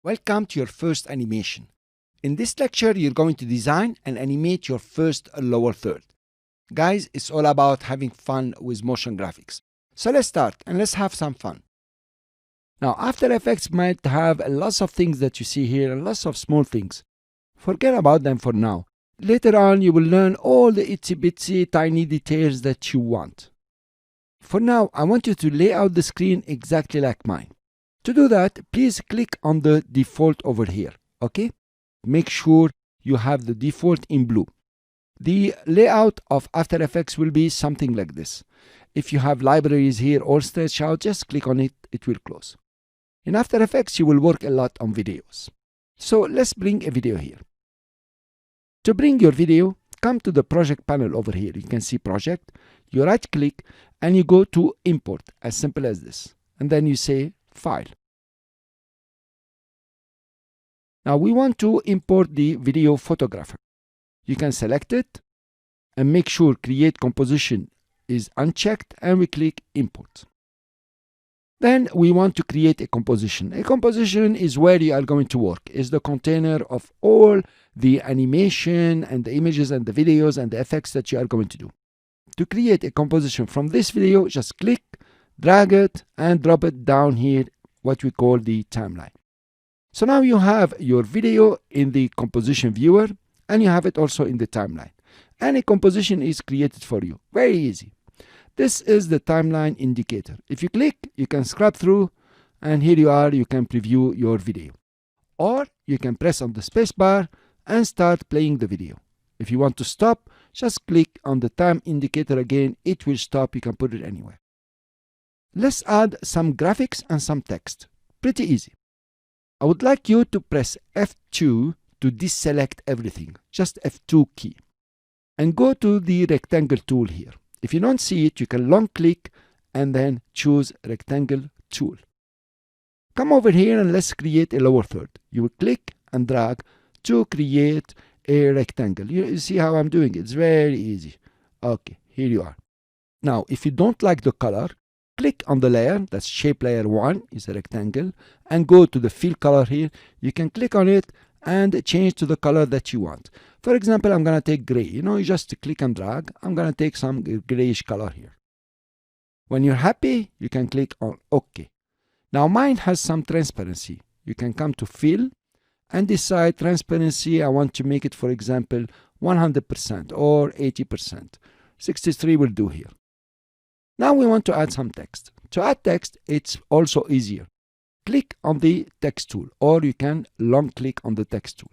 Welcome to your first animation. In this lecture, you're going to design and animate your first lower third. Guys, it's all about having fun with motion graphics. So let's start and let's have some fun. Now, After Effects might have lots of things that you see here and lots of small things. Forget about them for now. Later on, you will learn all the itsy bitsy tiny details that you want. For now, I want you to lay out the screen exactly like mine. To do that, please click on the default over here, okay? Make sure you have the default in blue. The layout of After Effects will be something like this. If you have libraries here all stretched out, just click on it, it will close. In After Effects, you will work a lot on videos. So let's bring a video here. To bring your video, come to the project panel over here. You can see project, you right click and you go to import, as simple as this. And then you say file. Now we want to import the video photographer. You can select it and make sure create composition is unchecked and we click import. Then we want to create a composition. A composition is where you are going to work. It's the container of all the animation and the images and the videos and the effects that you are going to do. To create a composition from this video, just click, drag it and drop it down here, what we call the timeline. So now you have your video in the composition viewer and you have it also in the timeline. And a composition is created for you. Very easy. This is the timeline indicator. If you click, you can scrub through and here you are, you can preview your video. Or you can press on the spacebar and start playing the video. If you want to stop, just click on the time indicator again, it will stop, you can put it anywhere. Let's add some graphics and some text. Pretty easy. I would like you to press F2 to deselect everything, just F2 key. And go to the rectangle tool here. If you don't see it, you can long click and then choose rectangle tool. Come over here and let's create a lower third. You will click and drag to create a rectangle. You see how I'm doing it? It's very easy. Okay, here you are. Now, if you don't like the color, click on the layer, that's shape layer 1, is a rectangle, and go to the fill color here. You can click on it and change to the color that you want. For example, I'm going to take gray. You just click and drag. I'm going to take some grayish color here. When you're happy, you can click on OK. Now mine has some transparency. You can come to fill and decide transparency. I want to make it, for example, 100% or 80%. 63 will do here. Now we want to add some text. To add text, it's also easier. Click on the text tool or you can long click on the text tool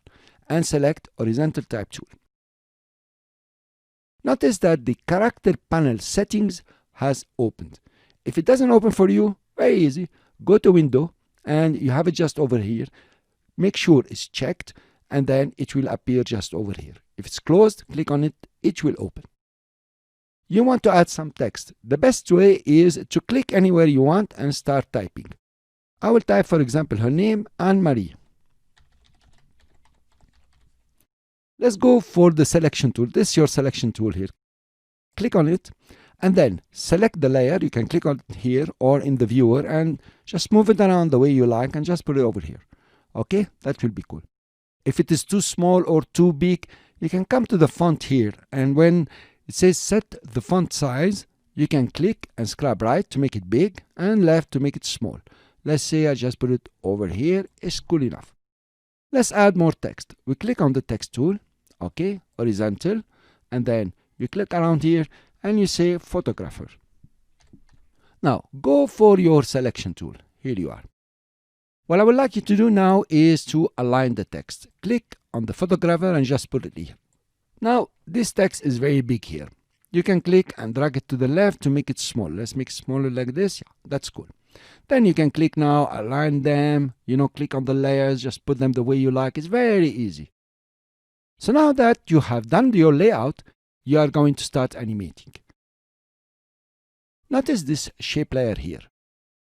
and select horizontal type tool. Notice that the character panel settings has opened. If it doesn't open for you, very easy. Go to window and you have it just over here. Make sure it's checked and then it will appear just over here. If it's closed, click on it, it will open. You want to add some text. The best way is to click anywhere you want and start typing. I will type, for example, her name, Anne-Marie. Let's go for the selection tool. This is your selection tool here. Click on it and then select the layer. You can click on it here or in the viewer and just move it around the way you like and just put it over here. Okay, that will be cool. If it is too small or too big, you can come to the font here and when it says set the font size, you can click and scrub right to make it big and left to make it small. Let's say I just put it over here, it's cool enough. Let's add more text. We click on the text tool, okay, horizontal, and then you click around here and you say photographer. Now go for your selection tool. Here you are. What I would like you to do now is to align the text. Click on the photographer and just put it here. Now this text is very big here. You can click and drag it to the left to make it small. Let's make it smaller like this. Yeah, that's cool. Then you can click now, align them, click on the layers, just put them the way you like. It's very easy. So now that you have done your layout, you are going to start animating. Notice this shape layer here.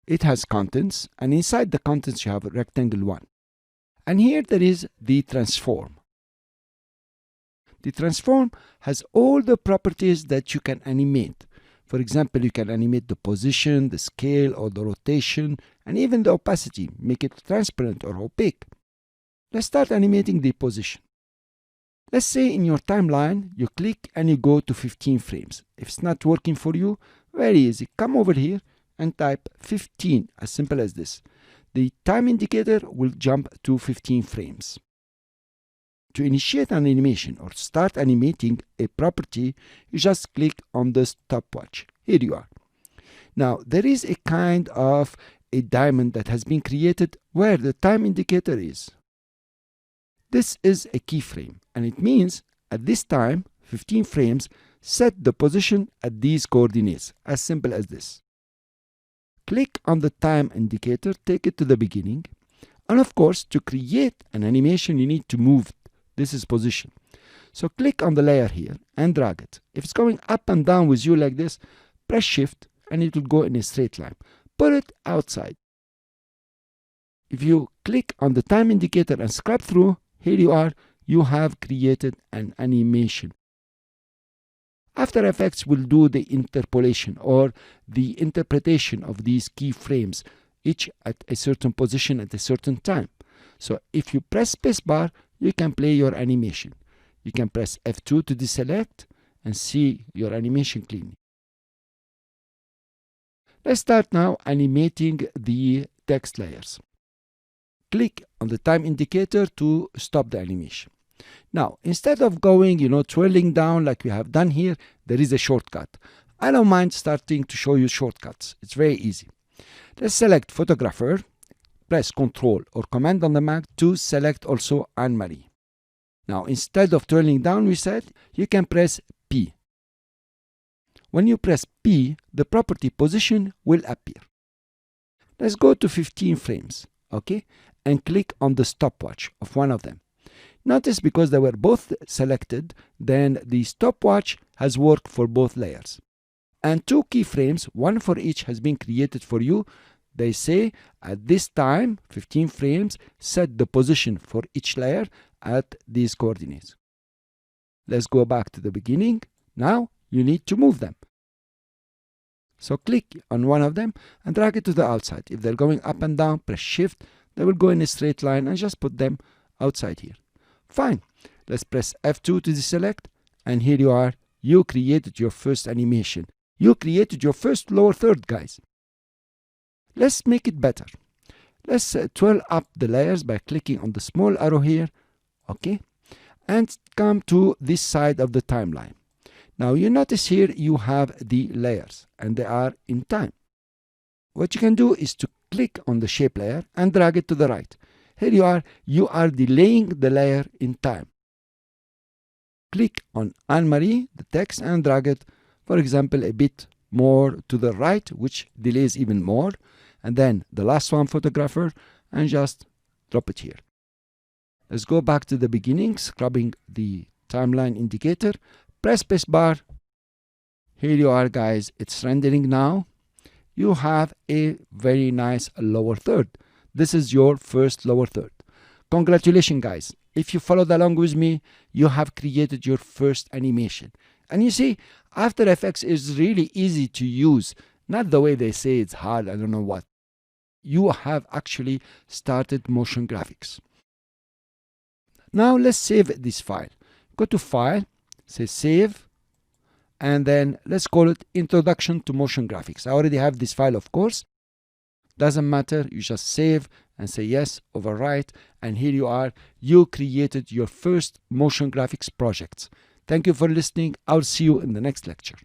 It has contents and inside the contents you have a rectangle 1. And here there is the transform. The transform has all the properties that you can animate. For example, you can animate the position, the scale, or the rotation, and even the opacity, make it transparent or opaque. Let's start animating the position. Let's say in your timeline, you click and you go to 15 frames. If it's not working for you, very easy. Come over here and type 15, as simple as this. The time indicator will jump to 15 frames. To initiate an animation or start animating a property, you just click on the stopwatch. Here you are. Now, there is a kind of a diamond that has been created where the time indicator is. This is a keyframe, and it means at this time, 15 frames, set the position at these coordinates, as simple as this. Click on the time indicator, take it to the beginning, and of course, to create an animation, you need to move this position. So click on the layer here and drag it. If it's going up and down with you like this, press Shift and it will go in a straight line. Put it outside. If you click on the time indicator and scrub through, here you are, you have created an animation. After Effects will do the interpolation or the interpretation of these keyframes, each at a certain position at a certain time. So if you press spacebar, you can play your animation. You can press F2 to deselect and see your animation cleanly. Let's start now animating the text layers. Click on the time indicator to stop the animation. Now, instead of going, twirling down like we have done here, there is a shortcut. I don't mind starting to show you shortcuts. It's very easy. Let's select Photographer, press Ctrl or Command on the Mac to select also Anne-Marie. Now, instead of twirling down, we said, you can press P. When you press P, the property position will appear. Let's go to 15 frames, okay? And click on the stopwatch of one of them. Notice because they were both selected, then the stopwatch has worked for both layers. And 2 keyframes, one for each, has been created for you. They say at this time, 15 frames, set the position for each layer at these coordinates. Let's go back to the beginning. Now you need to move them. So click on one of them and drag it to the outside. If they're going up and down, press Shift. They will go in a straight line and just put them outside here. Fine. Let's press F2 to deselect. And here you are. You created your first animation. You created your first lower third, guys. Let's make it better. Let's twirl up the layers by clicking on the small arrow here. Okay. And come to this side of the timeline. Now you notice here you have the layers and they are in time. What you can do is to click on the shape layer and drag it to the right. Here you are delaying the layer in time. Click on Anne-Marie, the text, and drag it, for example, a bit more to the right, which delays even more. And then the last one, Photographer, and just drop it here. Let's go back to the beginning, scrubbing the timeline indicator. Press spacebar. Here you are, guys. It's rendering now. You have a very nice lower third. This is your first lower third. Congratulations, guys. If you followed along with me, you have created your first animation. And you see, After Effects is really easy to use. Not the way they say it's hard, I don't know what. You have actually started motion graphics. Now let's save this file. Go to File, say Save, and then let's call it Introduction to Motion Graphics. I already have this file, of course. Doesn't matter, you just save and say yes, overwrite, and here you are. You created your first motion graphics projects. Thank you for listening. I'll see you in the next lecture.